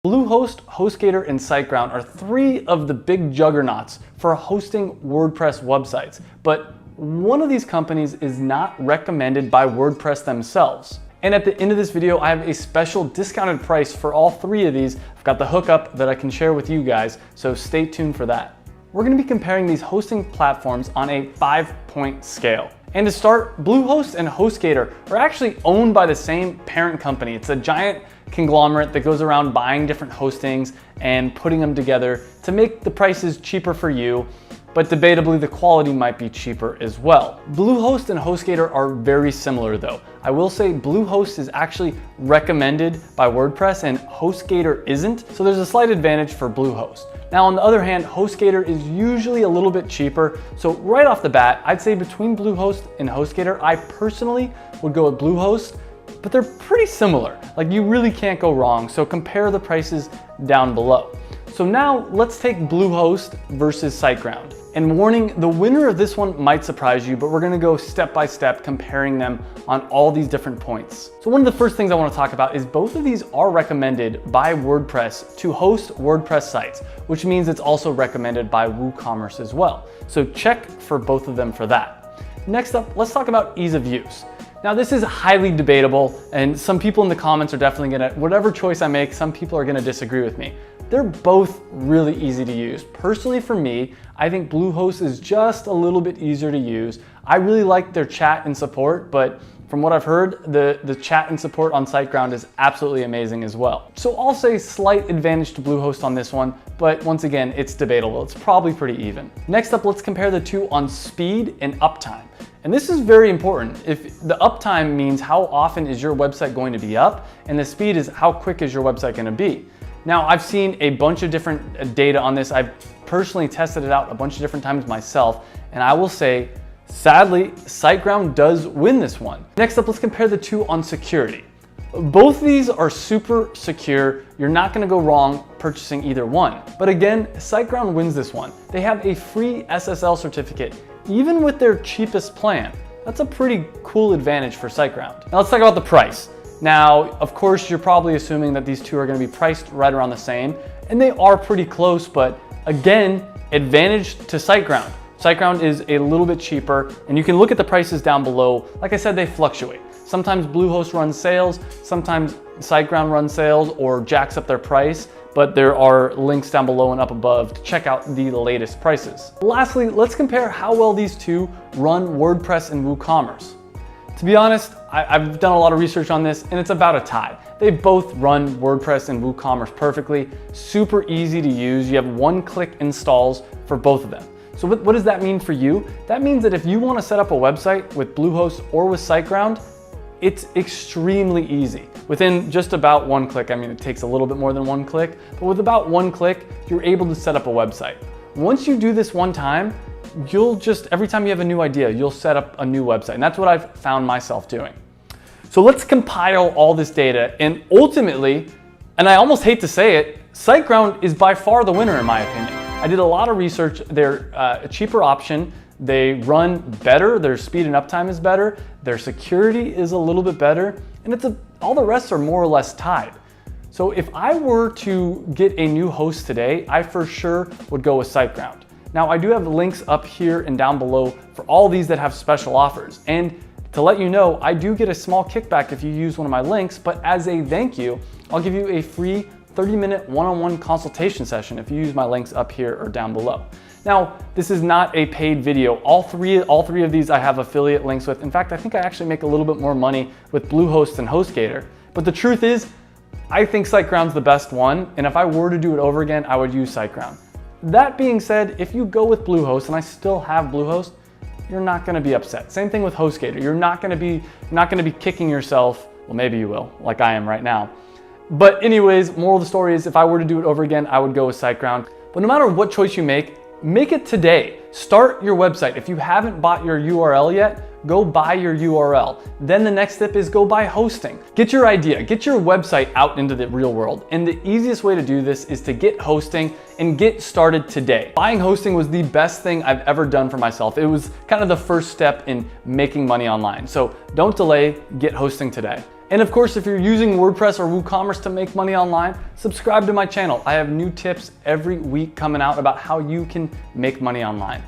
Bluehost, HostGator, and SiteGround are three of the big juggernauts for hosting WordPress websites, but one of these companies is not recommended by WordPress themselves. And at the end of this video, I have a special discounted price for all three of these. I've got the hookup that I can share with you guys, so stay tuned for that. We're gonna be comparing these hosting platforms on a 5-point scale. And to start, Bluehost and HostGator are actually owned by the same parent company. It's a giant conglomerate that goes around buying different hostings and putting them together to make the prices cheaper for you, but debatably the quality might be cheaper as well. Bluehost and HostGator are very similar though. I will say Bluehost is actually recommended by WordPress and HostGator isn't, so there's a slight advantage for Bluehost. Now on the other hand, HostGator is usually a little bit cheaper, so right off the bat, I'd say between Bluehost and HostGator, I personally would go with Bluehost, but they're pretty similar. Like you really can't go wrong, so compare the prices down below. So now let's take Bluehost versus SiteGround. And warning, the winner of this one might surprise you, but we're gonna go step by step comparing them on all these different points. So one of the first things I wanna talk about is both of these are recommended by WordPress to host WordPress sites, which means it's also recommended by WooCommerce as well. So check for both of them for that. Next up, let's talk about ease of use. Now this is highly debatable, and some people in the comments are definitely gonna, whatever choice I make, some people are gonna disagree with me. They're both really easy to use. Personally for me, I think Bluehost is just a little bit easier to use. I really like their chat and support, but from what I've heard, the chat and support on SiteGround is absolutely amazing as well. So I'll say slight advantage to Bluehost on this one, but once again, it's debatable. It's probably pretty even. Next up, let's compare the two on speed and uptime. And this is very important. If the uptime means how often is your website going to be up, and the speed is how quick is your website going to be. Now, I've seen a bunch of different data on this. I've personally tested it out a bunch of different times myself, and I will say, sadly, SiteGround does win this one. Next up, let's compare the two on security. Both of these are super secure. You're not gonna go wrong purchasing either one. But again, SiteGround wins this one. They have a free SSL certificate, even with their cheapest plan. That's a pretty cool advantage for SiteGround. Now let's talk about the price. Now, of course, you're probably assuming that these two are gonna be priced right around the same, and they are pretty close, but again, advantage to SiteGround. SiteGround is a little bit cheaper, and you can look at the prices down below. Like I said, they fluctuate. Sometimes Bluehost runs sales, sometimes SiteGround runs sales or jacks up their price, but there are links down below and up above to check out the latest prices. Lastly, let's compare how well these two run WordPress and WooCommerce. To be honest, I've done a lot of research on this and it's about a tie. They both run WordPress and WooCommerce perfectly, super easy to use. You have one-click installs for both of them. So what does that mean for you? That means that if you want to set up a website with Bluehost or with SiteGround, it's extremely easy. Within just about one click, I mean, it takes a little bit more than one click, but with about one click, you're able to set up a website. Once you do this one time, you'll just, every time you have a new idea, you'll set up a new website. And that's what I've found myself doing. So let's compile all this data, and ultimately, and I almost hate to say it, SiteGround is by far the winner in my opinion. I did a lot of research. They're a cheaper option. They run better. Their speed and uptime is better. Their security is a little bit better, and all the rest are more or less tied. So if I were to get a new host today, I for sure would go with SiteGround. Now I do have links up here and down below for all these that have special offers. And to let you know, I do get a small kickback if you use one of my links, but as a thank you, I'll give you a free 30-minute one-on-one consultation session if you use my links up here or down below. Now, this is not a paid video. All three of these I have affiliate links with. In fact, I think I actually make a little bit more money with Bluehost and HostGator. But the truth is, I think SiteGround's the best one, and if I were to do it over again, I would use SiteGround. That being said, if you go with Bluehost, and I still have Bluehost, you're not gonna be upset. Same thing with HostGator. You're not gonna be kicking yourself. Well, maybe you will, like I am right now. But anyways, moral of the story is if I were to do it over again, I would go with SiteGround. But no matter what choice you make it today. Start your website. If you haven't bought your URL yet, go buy your URL. Then the next step is go buy hosting. Get your idea, get your website out into the real world. And the easiest way to do this is to get hosting and get started today. Buying hosting was the best thing I've ever done for myself. It was kind of the first step in making money online. So don't delay, get hosting today. And of course, if you're using WordPress or WooCommerce to make money online, subscribe to my channel. I have new tips every week coming out about how you can make money online.